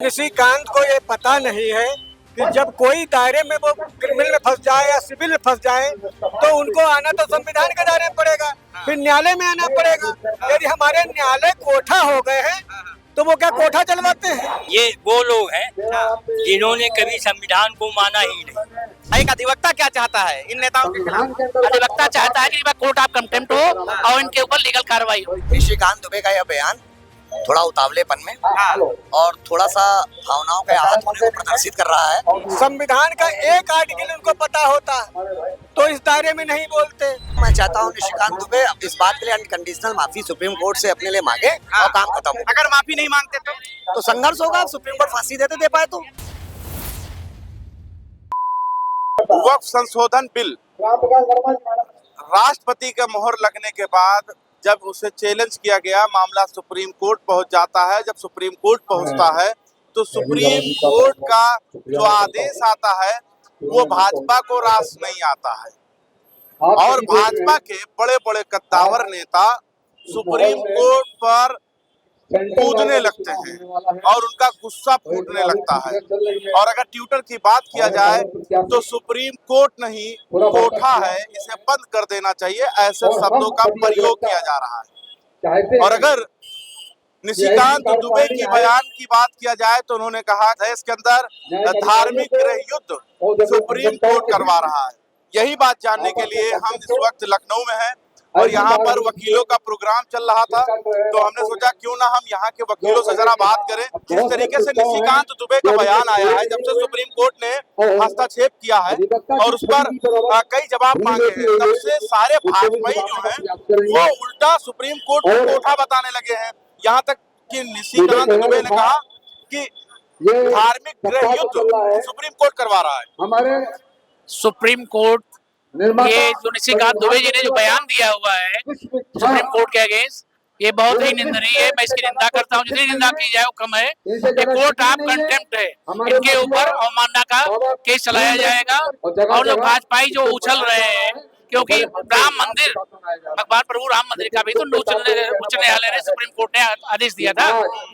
निशिकांत को ये पता नहीं है कि जब कोई दायरे में वो क्रिमिनल में फंस जाए या सिविल में फंस जाए तो उनको आना तो संविधान के दायरे में पड़ेगा, फिर न्यायालय में आना पड़ेगा। यदि हमारे न्यायालय कोठा हो गए हैं तो वो क्या कोठा चलवाते हैं? ये वो लोग हैं जिन्होंने कभी संविधान को माना ही नहीं। एक अधिवक्ता क्या चाहता है इन नेताओं के खिलाफ? अधिवक्ता चाहता है कि कोर्ट ऑफ कंटेम्प्ट हो और इनके ऊपर लीगल कार्रवाई हो। निशिकांत दुबे का यह बयान थोड़ा उतावलेपन में और थोड़ा सा भावनाओं के आहत होने को प्रदर्शित कर रहा है। संविधान का एक आर्टिकल उनको पता होता तो इस दायरे में नहीं बोलते। मैं चाहता हूँ निशिकांत दुबे इस बात के लिए अनकंडीशनल माफी सुप्रीम कोर्ट से अपने लिए मांगे और काम खत्म हो। अगर माफी नहीं मांगते तो संघर्ष होगा, सुप्रीम कोर्ट फांसी दे पाए तो। वक्फ संशोधन बिल राष्ट्रपति का मोहर लगने के बाद जब उसे चैलेंज किया गया, मामला सुप्रीम कोर्ट पहुंच जाता है। जब सुप्रीम कोर्ट पहुंचता है तो सुप्रीम कोर्ट का जो आदेश आता है वो भाजपा को रास नहीं आता है और भाजपा के बड़े बड़े कद्दावर नेता सुप्रीम कोर्ट पर कूदने लगते हैं और उनका गुस्सा फूटने लगता है। और अगर ट्विटर की बात किया जाए तो सुप्रीम कोर्ट नहीं कोठा है, इसे बंद कर देना चाहिए, ऐसे शब्दों का प्रयोग किया जा रहा है। और अगर निशिकांत दुबे की बयान की बात किया जाए तो उन्होंने कहा देश के अंदर धार्मिक गृह युद्ध सुप्रीम कोर्ट करवा रहा है। यही बात जानने के लिए हम इस वक्त लखनऊ में हैं और यहाँ पर वकीलों का प्रोग्राम चल रहा था, तो हमने सोचा क्यों ना हम यहाँ के वकीलों से जरा बात करें। जिस तरीके से निशिकांत दुबे का बयान आया है, जब से सुप्रीम कोर्ट ने हस्तक्षेप किया है और उस पर कई जवाब मांगे हैं, तब से सारे भाजपाई जो हैं वो उल्टा सुप्रीम कोर्ट को कोठा बताने लगे हैं। यहाँ तक कि निशिकांत दुबे ने कहा कि धार्मिक गृह युद्ध सुप्रीम कोर्ट करवा रहा है। हमारे सुप्रीम कोर्ट ये जो निशिकांत दुबे जी ने जो बयान दिया हुआ है सुप्रीम कोर्ट के अगेंस्ट, ये बहुत ही निंदनीय है। मैं इसकी निंदा करता हूँ, जितनी निंदा की जाए वो कम है। ये कोर्ट ऑफ कंटेम्प्ट है, इनके ऊपर अवमानना का केस चलाया जाएगा। और जो भाजपाई जो उछल रहे हैं, क्योंकि राम मंदिर, भगवान प्रभु राम मंदिर का भी तो उच्च न्यायालय ने सुप्रीम कोर्ट ने आदेश दिया था,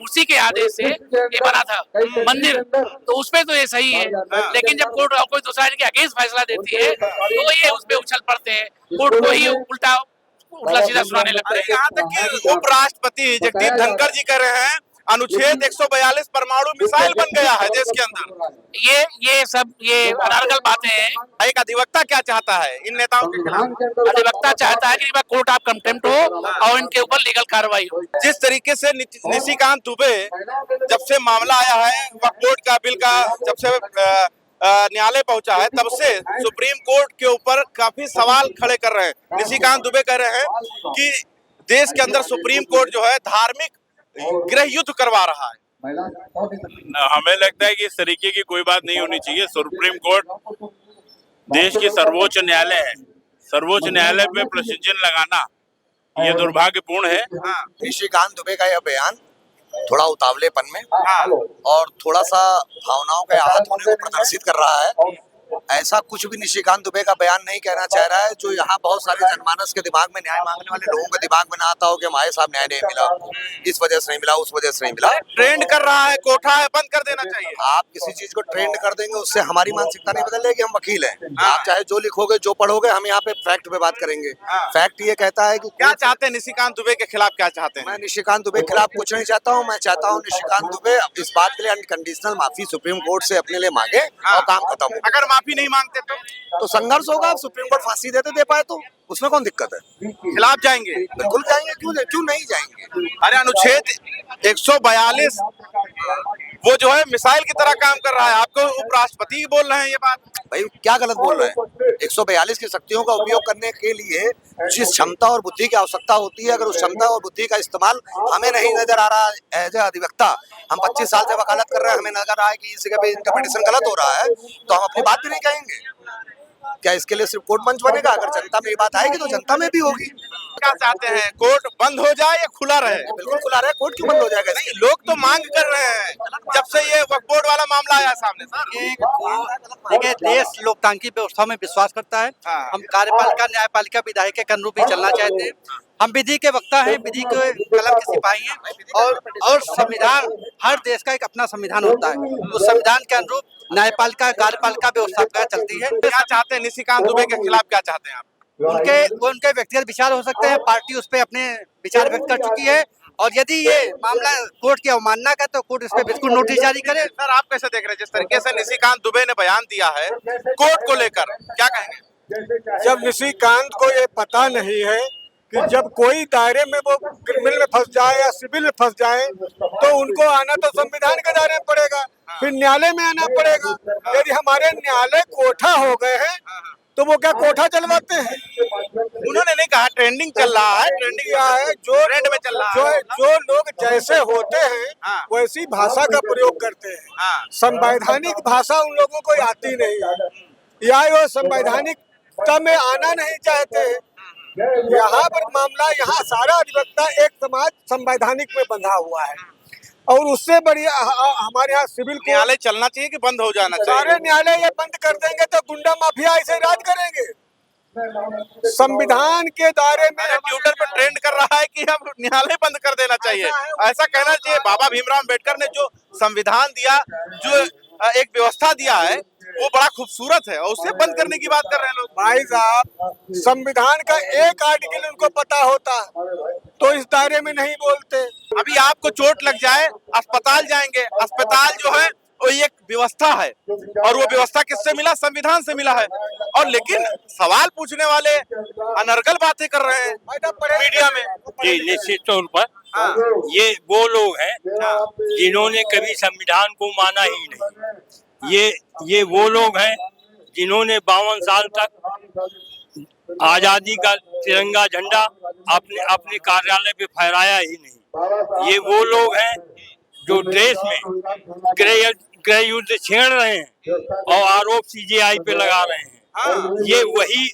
उसी के आदेश से ये बना था मंदिर, तो उसपे तो ये सही है। लेकिन जब कोर्ट कोई दूसरा के अगेंस्ट फैसला देती है तो ये उसपे उछल पड़ते हैं, कोर्ट को ही उल्टा सीधा सुनाने लगता है। यहाँ तक कि उपराष्ट्रपति जगदीप धनखड़ जी कह रहे हैं अनुच्छेद 142 परमाणु मिसाइल बन गया है देश के अंदर। ये सब अनर्गल बातें हैं। एक अधिवक्ता क्या चाहता है इन नेताओं के खिलाफ? अधिवक्ता चाहता है कि कोर्ट ऑफ कंटेम्प्ट हो और इनके ऊपर लीगल कार्रवाई हो। जिस तरीके से निशिकांत दुबे जब से मामला आया है वक्फ बोर्ड का बिल का, जब से न्यायालय पहुंचा है, तब से सुप्रीम कोर्ट के ऊपर काफी सवाल खड़े कर रहे हैं। निशिकांत दुबे कह रहे हैं कि देश के अंदर सुप्रीम कोर्ट जो है धार्मिक गृह युद्ध करवा रहा है। हमें लगता है कि इस तरीके की कोई बात नहीं होनी चाहिए। सुप्रीम कोर्ट देश की सर्वोच्च न्यायालय है, सर्वोच्च न्यायालय पे प्रश्नचिन्ह लगाना ये दुर्भाग्यपूर्ण है। निशिकांत दुबे का यह बयान थोड़ा उतावलेपन में और थोड़ा सा भावनाओं के आहत होने को प्रदर्शित कर रहा है। ऐसा कुछ भी निशिकांत दुबे का बयान नहीं कहना चाह रहा है जो यहाँ बहुत सारे जनमानस के दिमाग में, न्याय मांगने वाले लोगों के दिमाग में ना आता हो कि हमारे साहब न्याय नहीं मिला, इस वजह से नहीं मिला, उस वजह से नहीं मिला। ट्रेंड कर रहा है, कोठा है, बंद कर देना चाहिए। आप किसी चीज को ट्रेंड कर देंगे उससे हमारी मानसिकता नहीं बदलेगी। हम वकील हैं, आप चाहे जो लिखोगे जो पढ़ोगे, हम यहाँ पे फैक्ट पे बात करेंगे। फैक्ट ये कहता है कि क्या चाहते हैं निशिकांत दुबे के खिलाफ, क्या चाहते हैं? मैं निशिकांत दुबे के खिलाफ कुछ नहीं चाहता हूँ। मैं चाहता हूँ निशिकांत दुबे इस बात के लिए अनकंडीशनल माफी सुप्रीम कोर्ट से अपने लिए मांगे और काम खत्म हो। अगर माफी नहीं मांगते तो संघर्ष होगा, सुप्रीम कोर्ट फांसी दे पाए तो उसमें कौन दिक्कत है? खिलाफ जाएंगे? बिल्कुल जाएंगे, क्यों नहीं जाएंगे। अरे अनुच्छेद 142 वो जो है मिसाइल की तरह काम कर रहा है। आपको उपराष्ट्रपति ही बोल रहे हैं ये बात? भाई क्या गलत बोल रहे हैं? 142 की शक्तियों का उपयोग करने के लिए जिस क्षमता और बुद्धि की आवश्यकता होती है, अगर उस क्षमता और बुद्धि का इस्तेमाल हमें नहीं नजर आ रहा है एज ए अधिवक्ता, हम 25 साल से वकालत कर रहे हैं, हमें नजर आ रहा है कि इस जगह पे इंटरप्रिटेशन गलत हो रहा है, तो हम अपनी बात भी नहीं कहेंगे क्या? इसके लिए सिर्फ कोर्ट मंच बनेगा? अगर जनता में ये बात आएगी तो जनता में भी होगी। क्या चाहते हैं, कोर्ट बंद हो जाए या खुला रहे? बिल्कुल खुला रहे, कोर्ट क्यों बंद हो जाएगा? नहीं, लोग तो मांग कर रहे हैं जब से ये वक्फ बोर्ड वाला मामला आया सामने सर। देखिए, देश लोकतांत्रिक व्यवस्था में विश्वास करता है। हाँ। हम कार्यपालिका, न्यायपालिका, विधायिका के अनुरूप ही चलना चाहते हैं। हम विधि के वक्ता हैं, विधि के कलम के सिपाही हैं और संविधान, हर देश का एक अपना संविधान होता है। उस संविधान के अनुरूप न्यायपालिका, कार्यपालिका व्यवस्था चलती है। क्या चाहते हैं, निशिकांत दुबे के खिलाफ क्या चाहते हैं आप? उनके व्यक्तिगत विचार हो सकते हैं, पार्टी उस पर अपने विचार व्यक्त कर चुकी है और यदि ये मामला कोर्ट की अवमानना का तो कोर्ट इस पे बिल्कुल नोटिस जारी करे। सर, आप कैसे देख रहे हैं जिस तरीके से निशिकांत दुबे ने बयान दिया है कोर्ट को लेकर, क्या कहेंगे? जब निशिकांत को ये पता नहीं है कि जब कोई दायरे में वो क्रिमिनल में फंस जाए या सिविल में फंस जाए तो उनको आना तो संविधान के दायरे में पड़ेगा, फिर न्यायालय में आना पड़ेगा। यदि हमारे न्यायालय कोठा हो गए हैं तो वो क्या कोठा चलवाते हैं? उन्होंने नहीं कहा ट्रेंडिंग चल रहा है, ट्रेंडिंग क्या है जो ट्रेंड में चल रहा है। जो लोग जैसे होते हैं हाँ। वैसी भाषा का प्रयोग करते हैं। हाँ। संवैधानिक भाषा उन लोगों को आती नहीं है या वो संवैधानिकता में आना नहीं चाहते हैं। यहाँ पर मामला, यहाँ सारा अधिवक्ता एक समाज संवैधानिक में बंधा हुआ है और उससे बढ़िया हमारे यहाँ सिविल कोर्ट, न्यायालय चलना चाहिए कि बंद हो जाना सारे चाहिए? न्यायालय ये बंद कर देंगे तो गुंडा माफिया ऐसे राज करेंगे। संविधान के दायरे में ट्विटर पर ट्रेंड कर रहा है कि हम न्यायालय बंद कर देना चाहिए, ऐसा कहना चाहिए। बाबा भीमराव अम्बेडकर ने जो संविधान दिया, जो एक व्यवस्था दिया है, वो बड़ा खूबसूरत है और उसे बंद करने की बात कर रहे हैं लोग। भाई साहब, संविधान का एक आर्टिकल उनको पता होता तो इस दायरे में नहीं बोलते। अभी आपको चोट लग जाए, अस्पताल जाएंगे, अस्पताल जो है वो एक व्यवस्था है और वो व्यवस्था किससे मिला? संविधान से मिला है। और लेकिन सवाल पूछने वाले अनर्गल बातें कर रहे हैं मीडिया में। जी, निश्चित तौर पर हाँ। ये वो लोग हैं जिन्होंने कभी संविधान को माना ही नहीं। ये वो लोग हैं जिन्होंने 52 साल तक आजादी का तिरंगा झंडा अपने कार्यालय पे फहराया ही नहीं। ये वो लोग हैं जो देश में गृह युद्ध छेड़ रहे हैं और आरोप सीजेआई पे लगा रहे हैं। हाँ। ये वही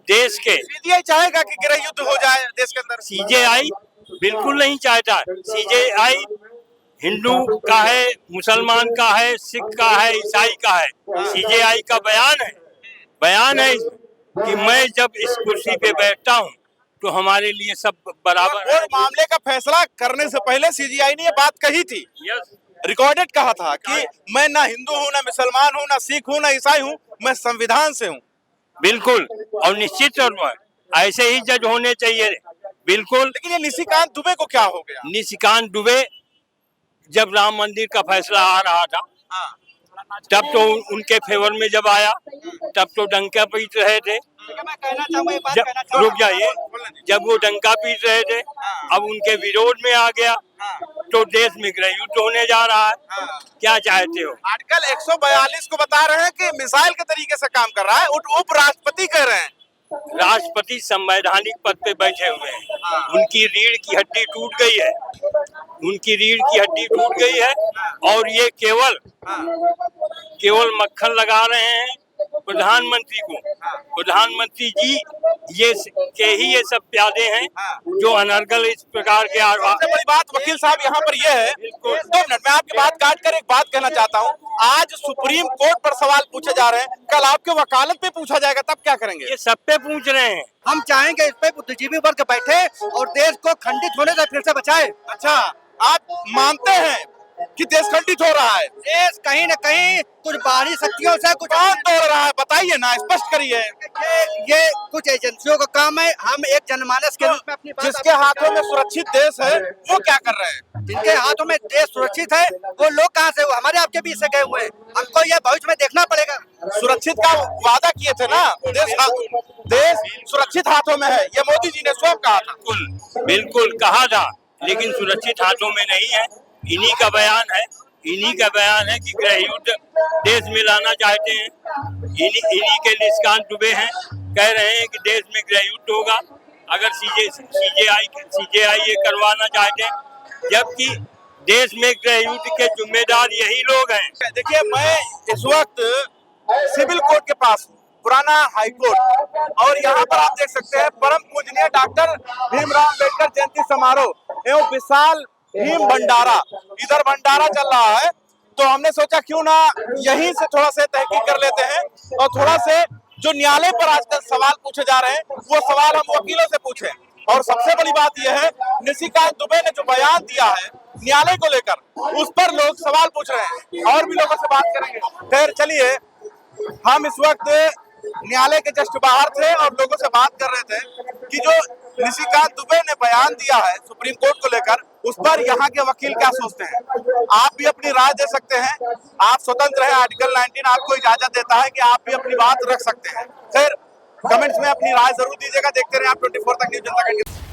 देश के सीबीआई चाहेगा कि गृह युद्ध हो जाए देश के अंदर? सीजेआई बिल्कुल नहीं चाहता। सीजेआई हिंदू का है, मुसलमान का है, सिख का है, ईसाई का है। सीजेआई का बयान है कि मैं जब इस कुर्सी पे बैठता हूँ तो हमारे लिए सब बराबर है। और मामले का फैसला करने से पहले सीजीआई ने ये बात कही थी, रिकॉर्डेड कहा था कि मैं ना हिंदू हूँ, ना मुसलमान हूँ, ना सिख हूँ, ना ईसाई हूँ, मैं संविधान से हूँ। बिल्कुल, और निश्चित तौर पर ऐसे ही जज होने चाहिए। बिल्कुल। लेकिन ये निशिकांत दुबे को क्या हो गया? निशिकांत दुबे जब राम मंदिर का फैसला आ रहा था तब तो उनके फेवर में जब आया तब तो डंका पीट रहे थे। रुक जाइए, जब वो डंका पीट रहे थे, अब उनके विरोध में आ गया तो देश में गृह युद्ध होने जा रहा है। क्या चाहते हो? आर्टिकल 142 को बता रहे हैं कि मिसाइल के तरीके से काम कर रहा है, उपराष्ट्रपति कह रहे हैं। राष्ट्रपति संवैधानिक पद पे बैठे हुए हैं, उनकी रीढ़ की हड्डी टूट गई है, उनकी रीढ़ की हड्डी टूट गई है और ये केवल मक्खन लगा रहे हैं प्रधानमंत्री को। प्रधानमंत्री जी ये सब प्यादे हैं जो अनर्गल इस प्रकार के सबसे बड़ी बात वकील साहब यहाँ पर ये है, 2 मिनट में आपकी बात काट कर एक बात कहना चाहता हूँ। आज सुप्रीम कोर्ट पर सवाल पूछे जा रहे हैं, कल आपके वकालत पे पूछा जाएगा, तब क्या करेंगे? ये सब पे पूछ रहे हैं। हम चाहेंगे इस पे बुद्धिजीवी वर्ग बैठे और देश को खंडित होने से फिर से बचाए। अच्छा, आप मानते हैं कि देश खंडित हो रहा है? देश कहीं न कहीं कुछ बाहरी शक्तियों से कुछ कौन तोड़ रहा है, बताइए ना, स्पष्ट करिए। ये कुछ एजेंसियों का काम है। हम एक जनमानस के रूप में अपनी बात जिसके हाथों में सुरक्षित देश है वो क्या कर रहे हैं? जिनके हाथों में देश सुरक्षित है वो लोग कहाँ से, वो हमारे आपके बीच से गए हुए हैं। हमको ये भविष्य में देखना पड़ेगा। सुरक्षित का वादा किए थे ना, देश सुरक्षित हाथों में है, ये मोदी जी ने स्वयं कहा था। बिल्कुल कहा था, लेकिन सुरक्षित हाथों में नहीं है। इन्हीं का बयान है कि गृह युद्ध देश में लाना चाहते हैं। इन्हीं के निशिकांत दुबे हैं, कह रहे हैं कि देश में गृह युद्ध होगा अगर सीजेआई ये करवाना चाहते हैं, जबकि देश में गृह युद्ध के जिम्मेदार यही लोग हैं। देखिए, मैं इस वक्त सिविल कोर्ट के पास हूँ पुराना हाईकोर्ट। और यहाँ पर आप देख सकते हैं परम पूजनीय डॉक्टर भीमराव अम्बेडकर जयंती समारोह एवं विशाल भीम भंडारा, इधर भंडारा चल रहा है। तो हमने सोचा क्यों ना यहीं से थोड़ा से तहकीक कर लेते हैं और थोड़ा से जो न्यायालय पर आजकल सवाल पूछे जा रहे हैं वो सवाल हम वकीलों से पूछें। और सबसे बड़ी बात यह है, निशिकांत दुबे ने जो बयान दिया है न्यायालय को लेकर, उस पर लोग सवाल पूछ रहे हैं और भी लोगों से बात करेंगे। खैर चलिए, हम इस वक्त न्यायालय के जस्ट बाहर थे और लोगों से बात कर रहे थे कि जो निशिकांत दुबे ने बयान दिया है सुप्रीम कोर्ट को लेकर, उस पर यहाँ के वकील क्या सोचते हैं। आप भी अपनी राय दे सकते हैं, आप स्वतंत्र हैं, आर्टिकल 19 आपको इजाजत देता है कि आप भी अपनी बात रख सकते हैं। खैर कमेंट्स में अपनी राय जरूर दीजिएगा। देखते रहे आप 24 तक न्यूज़ जनता का।